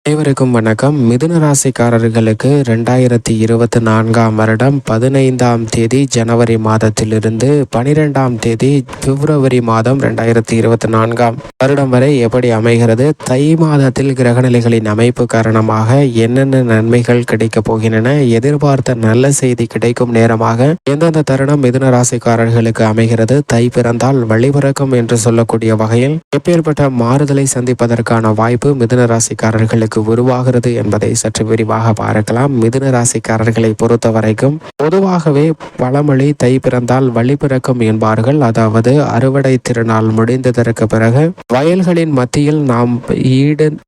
அனைவருக்கும் வணக்கம். மிதுன ராசிக்காரர்களுக்கு 2024ஆம் வருடம் 15ஆம் தேதி ஜனவரி மாதத்திலிருந்து 12ஆம் தேதி பிப்ரவரி மாதம் 2024ஆம் வருடம் வரை எப்படி அமைகிறது, தை மாதத்தில் கிரகநிலைகளின் அமைப்பு காரணமாக என்னென்ன நன்மைகள் கிடைக்கப் போகின்றன, எதிர்பார்த்த நல்ல செய்தி கிடைக்கும் நேரமாக எந்தெந்த தருணம் மிதுன ராசிக்காரர்களுக்கு அமைகிறது, தை பிறந்தால் வழிபிறக்கும் என்று சொல்லக்கூடிய வகையில் எப்பேற்பட்ட மாறுதலை சந்திப்பதற்கான வாய்ப்பு மிதுன ராசிக்காரர்களுக்கு உருவாகிறது என்பதை சற்று விரிவாக பார்க்கலாம். மிதுன ராசிக்காரர்களை பொறுத்த வரைக்கும் பொதுவாகவே பழமொழி தை பிறந்தால் வழி பிறக்கும் என்பார்கள். அதாவது அறுவடை திருநாள் முடிந்ததற்கு பிறகு வயல்களின் மத்தியில் நாம்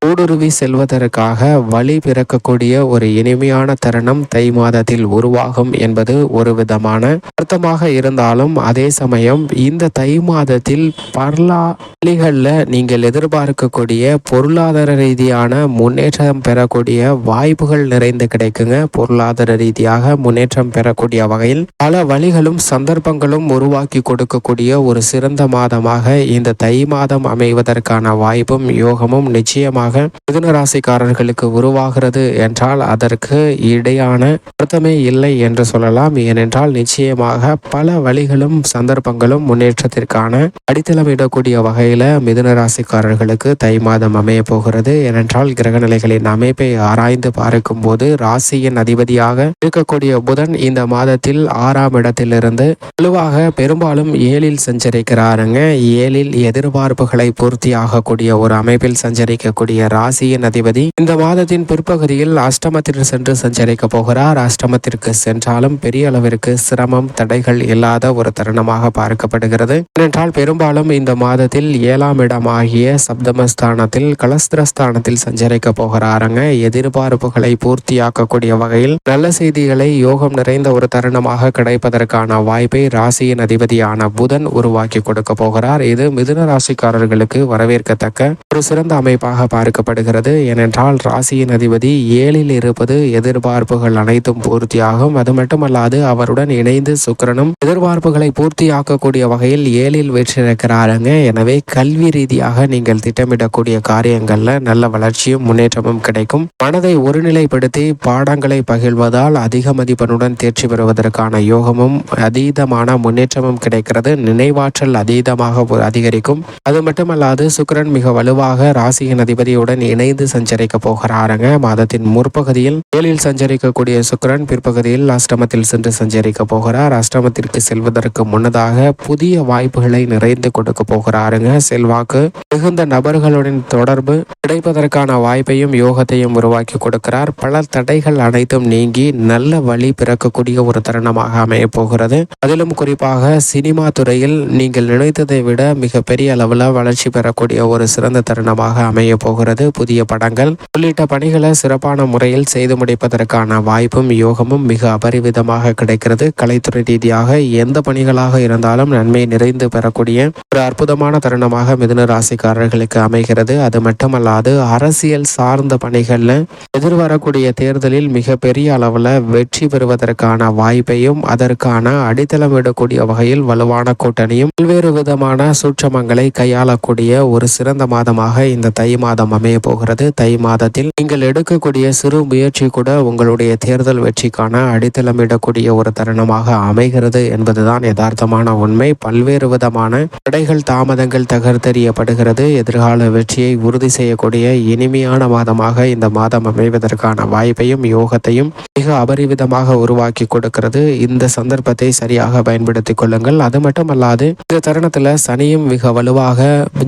ஊடுருவி செல்வதற்காக வழி பிறக்கக்கூடிய ஒரு இனிமையான தருணம் தை மாதத்தில் உருவாகும் என்பது ஒரு விதமான அர்த்தமாக இருந்தாலும், அதே சமயம் இந்த தை மாதத்தில் பல வழிகளில் நீங்கள் எதிர்பார்க்கக்கூடிய பொருளாதார ரீதியான முன்னேற்றம் பெறக்கூடிய வாய்ப்புகள் நிறைந்து கிடைக்குங்க. பொருளாதார ரீதியாக முன்னேற்றம் பெறக்கூடிய வகையில் பல வழிகளும் சந்தர்ப்பங்களும் உருவாக்கி கொடுக்கக்கூடிய ஒரு சிறந்த மாதமாக இந்த தை மாதம் அமைவதற்கான வாய்ப்பும் யோகமும் நிச்சயமாக மிதுன ராசிக்காரர்களுக்கு உருவாகிறது என்றால் அதற்கு இடையான அர்த்தமே இல்லை என்று சொல்லலாம். ஏனென்றால் நிச்சயமாக பல வழிகளும் சந்தர்ப்பங்களும் முன்னேற்றத்திற்கான அடித்தளமிடக்கூடிய வகையில மிதுன ராசிக்காரர்களுக்கு தை மாதம் அமைய போகிறது. ஏனென்றால் கிரகநிலைகளின் அமைப்பை ஆராய்ந்து பார்க்கும் போது ராசியின் அதிபதியாக இருக்கக்கூடிய புதன் இந்த மாதத்தில் 6ஆம் இடத்திலிருந்து வலுவாக பெரும்பாலும் 7ல் சஞ்சரிக்கிறாருங்க. 7ல் எதிர்பார்ப்புகளை பூர்த்தி ஆகக்கூடிய ஒரு அமைப்பில் சஞ்சரிக்கக்கூடிய ராசியின் அதிபதி இந்த மாதத்தின் பிற்பகுதியில் அஷ்டமத்தில் சென்று சஞ்சரிக்க போகிறார். அஷ்டமத்திற்கு சென்றாலும் பெரிய அளவிற்கு சிரமம் தடைகள் இல்லாத ஒரு தருணமாக பார்க்கப்படுகிறது. ஏனென்றால் பெரும்பாலும் இந்த மாதத்தில் 7ஆம் இடமாகிய சப்தமஸ்தானத்தில் கலஸ்திரஸ்தானத்தில் சஞ்சரிக்க போகிறாருங்க. எதிர்பார்ப்புகளை பூர்த்தியாக்கக்கூடிய வகையில் நல்ல செய்திகளை யோகம் நிறைந்த ஒரு தருணமாக கிடைப்பதற்கான வாய்ப்பை ராசியின் அதிபதியான புதன் உருவாக்கி கொடுக்க போகிறார். இது மிதுன ராசிக்காரர்களுக்கு வரவேற்கத்தக்க ஒரு சிறந்த அமைப்பாக பார்க்கப்படுகிறது. ஏனென்றால் ராசியின் அதிபதி 7ல் இருப்பது எதிர்பார்ப்புகள் அனைத்தும் பூர்த்தியாகும். அது மட்டுமல்லாது அவருடன் இணைந்து சுக்கிரனும் எதிர்பார்ப்புகளை பூர்த்தியாக்கக்கூடிய வகையில் 7ல் வெற்றிருக்கிறாருங்க. எனவே கல்வி ரீதியாக நீங்கள் திட்டமிடக்கூடிய காரியங்கள்ல நல்ல வளர்ச்சியும் முன்னேற்றமும் கிடைக்கும். மனதை ஒருநிலைப்படுத்தி பாடங்களை பகிர்வதால் அதிக மதிப்பெண்ணுடன் தேர்ச்சி பெறுவதற்கான யோகமும் அதீதமான முன்னேற்றமும் கிடைக்கிறது. நினைவாற்றல் அதீதமாக அதிகரிக்கும். அது மட்டுமல்லாது சுக்கிரன் மிக வலுவாக ராசியின் அதிபதியுடன் இணைந்து சஞ்சரிக்க போகிறாருங்க. மாதத்தின் முற்பகுதியில் 7ல் சஞ்சரிக்கக்கூடிய சுக்கிரன் பிற்பகுதியில் அஷ்டமத்தில் சென்று சஞ்சரிக்க போகிறார். அஷ்டமத்திற்கு செல்வதற்கு முன்னதாக புதிய வாய்ப்புகளை நிறைந்து கொடுக்க போகிறாருங்க. செல்வாக்கு மிகுந்த நபர்களுடன் தொடர்பு கிடைப்பதற்கான வாய்ப்பையும் யோகத்தையும் உருவாக்கி கொடுக்கிறார். பல தடைகள் அனைத்தும் நீங்கி நல்ல வழி பிறக்கக்கூடிய ஒரு தருணமாக அமைய போகிறது. அதிலும் குறிப்பாக சினிமா துறையில் நீங்கள் நினைத்ததை விட மிக பெரிய அளவில் வளர்ச்சி பெறக்கூடிய ஒரு சிறந்த தருணமாக அமைய போகிறது. புதிய படங்கள் உள்ளிட்ட பணிகளை சிறப்பான முறையில் செய்து முடிப்பதற்கான வாய்ப்பும் யோகமும் மிக அபரிவிதமாக கிடைக்கிறது. கலைத்துறை ரீதியாக எந்த பணிகளாக இருந்தாலும் நன்மை நிறைந்து பெறக்கூடிய ஒரு அற்புதமான தருணமாக மிதுன ராசிக்காரர்களுக்கு அமைகிறது. அது மட்டுமல்லாது அரசியல் சார்ந்த பணிகள்ல எதிர்வரக்கூடிய தேர்தலில் மிக பெரிய அளவில் வெற்றி பெறுவதற்கான வாய்ப்பையும் அதற்கான அடித்தளமிடக்கூடிய வகையில் வலுவான கூட்டணியும் பல்வேறு விதமான சூட்சமங்களை கையாளக்கூடிய ஒரு சிறந்த மாதமாக இந்த தை மாதம் அமைய போகிறது. தை மாதத்தில் நீங்கள் எடுக்கக்கூடிய சிறு முயற்சி கூட உங்களுடைய தேர்தல் வெற்றிக்கான அடித்தளமிடக்கூடிய ஒரு தருணமாக அமைகிறது என்பதுதான் யதார்த்தமான உண்மை. பல்வேறு விதமான தடைகள் தாமதங்கள் தகர்த்தெறியப்படுகிறது. எதிர்கால வெற்றியை உறுதி செய்யக்கூடிய இனிமையான மாதமாக இந்த மாதம் அமைவதற்கான வாய்ப்பையும் யோகத்தையும் மிக அபரிவிதமாக உருவாக்கி கொடுக்கிறது. இந்த சந்தர்ப்பத்தை சரியாக பயன்படுத்திக் கொள்ளுங்கள். அது மட்டுமல்லாது இந்த தருணத்துல சனியும் மிக வலுவாக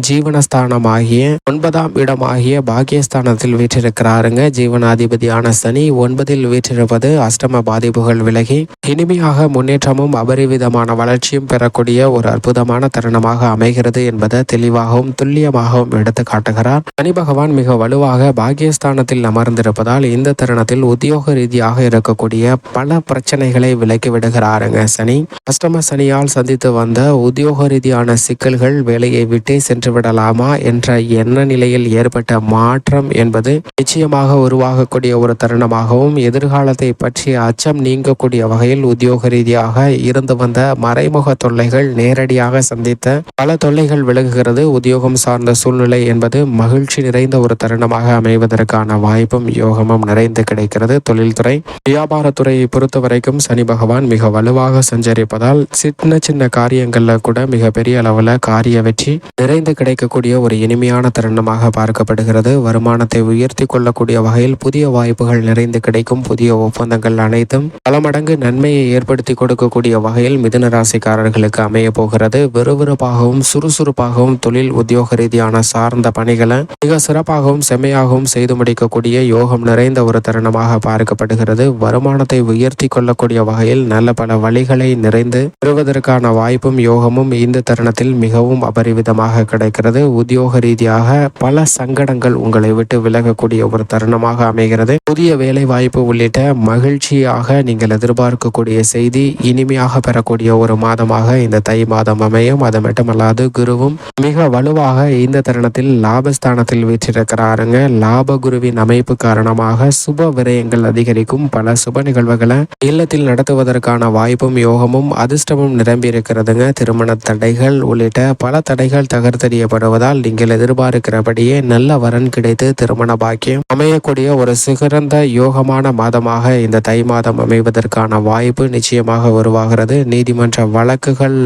ஜீவனஸ்தானமாகிய 9ஆம் இடமாகிய பாக்கியஸ்தானத்தில் வீற்றிருக்கிறாருங்க. ஜீவனாதிபதியான சனி 9ல் வீற்றிருப்பது அஷ்டம பாதிப்புகள் விலகி இனிமையாக முன்னேற்றமும் அபரிவிதமான வளர்ச்சியும் பெறக்கூடிய ஒரு அற்புதமான தருணமாக அமைகிறது என்பதை தெளிவாகவும் துல்லியமாகவும் எடுத்து காட்டுகிறார். சனி பகவான் மிக வலுவாக பாக்கியஸ்தானத்தில் அமர்ந்திருப்பதால் இந்த தருணத்தில் உத்தியோக ரீதியாக இருக்கக்கூடிய பல பிரச்சனைகளை விலக்கி விடுகிறாருங்க. சனி அஷ்டம சனியால் சந்தித்து வந்த உத்தியோக ரீதியான சிக்கல்கள் வேலையை விட்டே சென்று விடலாமா என்ற எண்ண நிலையில் ஏற்பட்ட மாற்றம் என்பது நிச்சயமாக உருவாகக்கூடிய ஒரு தருணமாகவும் எதிர்காலத்தை பற்றிய அச்சம் நீங்கக்கூடிய வகையில் உத்தியோக ரீதியாக இருந்து வந்த மறைமுக தொல்லைகள் நேரடியாக சந்தித்த பல தொல்லைகள் விலகுகிறது. உத்தியோகம் சார்ந்த சூழ்நிலை என்பது மகிழ்ச்சி நிறைந்த ஒரு தருணமாக அமைவதற்கான வாய்ப்பும் யோகமும் நிறைந்து கிடைக்கிறது. தொழில்துறை வியாபாரத்துறையை பொறுத்த வரைக்கும் சனி பகவான் மிக வலுவாக சஞ்சரிப்பதால் சின்ன சின்ன காரியங்கள்ல கூட மிகப்பெரிய அளவுல காரிய வெற்றி நிறைந்து கிடைக்கக்கூடிய ஒரு இனிமையான தருணமாக பார்க்கப்படுகிறது. வருமானத்தை உயர்த்தி கொள்ளக்கூடிய வகையில் புதிய வாய்ப்புகள் நிறைந்து கிடைக்கும். புதிய ஒப்பந்தங்கள் அனைத்தும் பல மடங்கு நன்மையை ஏற்படுத்தி கொடுக்கக்கூடிய வகையில் மிதுன ராசிக்காரர்களுக்கு அமைய போகிறது. விறுவிறுப்பாகவும் சுறுசுறுப்பாகவும் தொழில் உத்தியோக ரீதியான சார்ந்த பணிகளை மிக சிறப்பாகவும் செம்மையாகவும் செய்து முடிக்கக்கூடிய யோகம் நிறைந்த ஒரு தருணமாக பார்க்கப்படுகிறது. வருமானத்தை உயர்த்தி கொள்ளக்கூடிய வகையில் நல்ல பல வழிகளை நிறைந்து பெறுவதற்கான வாய்ப்பும் யோகமும் இந்த தருணத்தில் மிகவும் அபரிவிதமாக கிடைக்கிறது. உத்தியோக ரீதியாக பல சங்கடங்கள் உங்களை விட்டு விலகக்கூடிய ஒரு தருணமாக அமைகிறது. புதிய வேலை வாய்ப்பு உள்ளிட்ட மகிழ்ச்சியாக நீங்கள் எதிர்பார்க்கக்கூடிய செய்தி இனிமையாக பெறக்கூடிய ஒரு மாதமாக இந்த தை மாதம் அமையும். அது மட்டுமல்லாது குருவும் மிக வலுவாக இந்த தருணத்தில் லாபஸ்தானத்தில் வீற்றிருக்கிறாருங்க. லாப குருவின் அமைப்பு காரணமாக சுப விரயங்கள் அதிகரிக்கும். பல சுப நிகழ்வுகளை இல்லத்தில் நடத்துவதற்கான வாய்ப்பும் யோகமும் அதிர்ஷ்டமும் நிரம்பி இருக்கிறதுங்க. திருமண தடைகள் உள்ளிட்ட பல தடைகள் தகர்த்தெறியப்படுவதால் நீங்கள் எதிர்பார்க்கிறபடியே நல்ல வரன் கிடைத்து திருமண பாக்கியம் அமையக்கூடிய ஒரு சிறந்த யோகமான மாதமாக இந்த தை மாதம் அமைவதற்கான வாய்ப்பு நிச்சயமாக உருவாகிறது. நீதிமன்ற வழக்குகள்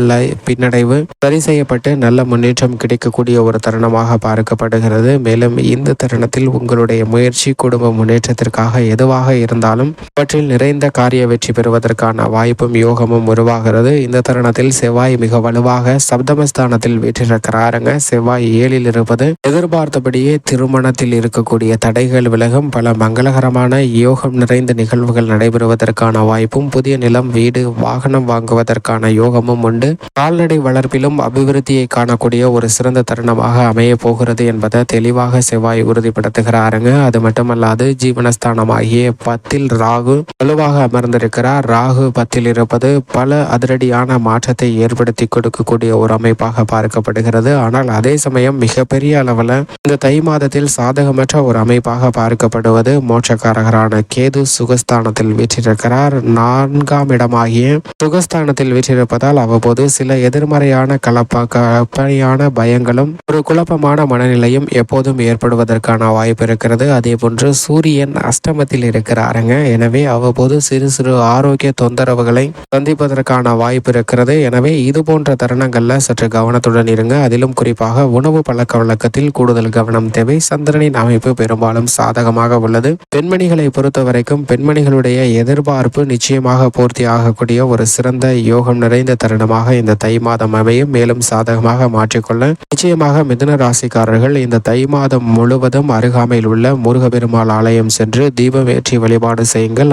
பின்னடைவு சரி செய்யப்பட்டு நல்ல முன்னேற்றம் கிடைக்கக்கூடிய ஒரு தருணமாக பார்க்கப்படுகிறது. மேலும் இந்த தருணத்தில் உங்களுடைய முயற்சி குடும்ப முன்னேற்றத்திற்காக எதுவாக இருந்தாலும் அவற்றில் நிறைந்த காரிய வெற்றி பெறுவதற்கான வாய்ப்பும் யோகமும் உருவாகிறது. இந்த தருணத்தில் செவ்வாய் மிக வலுவாக சப்தமஸ்தானத்தில் வீற்றிருக்கிறாருங்க. செவ்வாய் 7ல் இருப்பது எதிர்பார்த்தபடியே திருமணத்தில் இருக்கக்கூடிய தடைகள் விலகும். பல மங்களகரமான யோகம் நிறைந்த நிகழ்வுகள் நடைபெறுவதற்கான வாய்ப்பும் புதிய நிலம் வீடு வாகனம் வாங்குவதற்கான யோகமும் உண்டு. கால்நடை வளர்ப்பிலும் அபிவிருத்தியை காணக்கூடிய ஒரு சிறந்த தருணமாக அமைய போகிறது என்பதை தெளிவாக செவ்வாய் உறுதிப்படுத்துகிறாருங்க. அது மட்டுமல்லாது ஜீவனஸ்தானமாகிய 10ல் ராகு வலுவாக அமர்ந்திருக்கிறார். ராகு 10ல் இருப்பது பல அதிரடியான மாற்றத்தை ஏற்படுத்தி கொடுக்கக்கூடிய ஒரு அமைப்பாக பார்க்கப்படுகிறது. ஆனால் அதே சமயம் மிகப்பெரிய அளவில் இந்த தை மாதத்தில் சாதகமற்ற ஒரு அமைப்பாக பார்க்கப்படுவது மோட்சக்காரகரான கேது சுகஸ்தானத்தில் வீற்றிருக்கிறார். 4ஆம் இடமாகிய சுகஸ்தானத்தில் வீற்றிருப்பதால் அவ்வப்போது சில எதிர்மறையான கற்பனையான பயங்களும் ஒரு குழப்பமான மனநிலையும் எப்போதும் ஏற்படுவதற்கான வாய்ப்பு இருக்கிறது. அதே போன்று சூரியன் அஷ்டமத்தில் இருக்கிறாருங்க. எனவே அவ்வப்போது சிறு சிறு ஆரோக்கிய தொந்தரவுகளை சந்திப்பதற்கான வாய்ப்பு இருக்கிறது. எனவே இது போன்ற தருணங்கள்ல சற்று கவனத்துடன் இருங்க. அதிலும் குறிப்பாக உணவு பழக்க வழக்கத்தில் கூடுதல் கவனம் தேவை. சந்திரனின் அமைப்பு பெரும்பாலும் சாதகமாக உள்ளது. பெண்மணிகளை பொறுத்த வரைக்கும் பெண்மணிகளுடைய எதிர்பார்ப்பு நிச்சயமாக பூர்த்தி ஆகக்கூடிய ஒரு சிறந்த யோகம் நிறைந்த தருணமாக இந்த தை மாதம் அமையும். மேலும் சாதகமாக மாற்றிக்கொள்ள நிச்சயமாக மிதுன ராசிக்காரர்கள் இந்த தை மாதம் முழுவதும் அருகாமையில் உள்ள முருகப்பெருமாள் ஆலயம் சென்று தீபம் ஏற்றி வழிபாடு செய்யுங்கள்.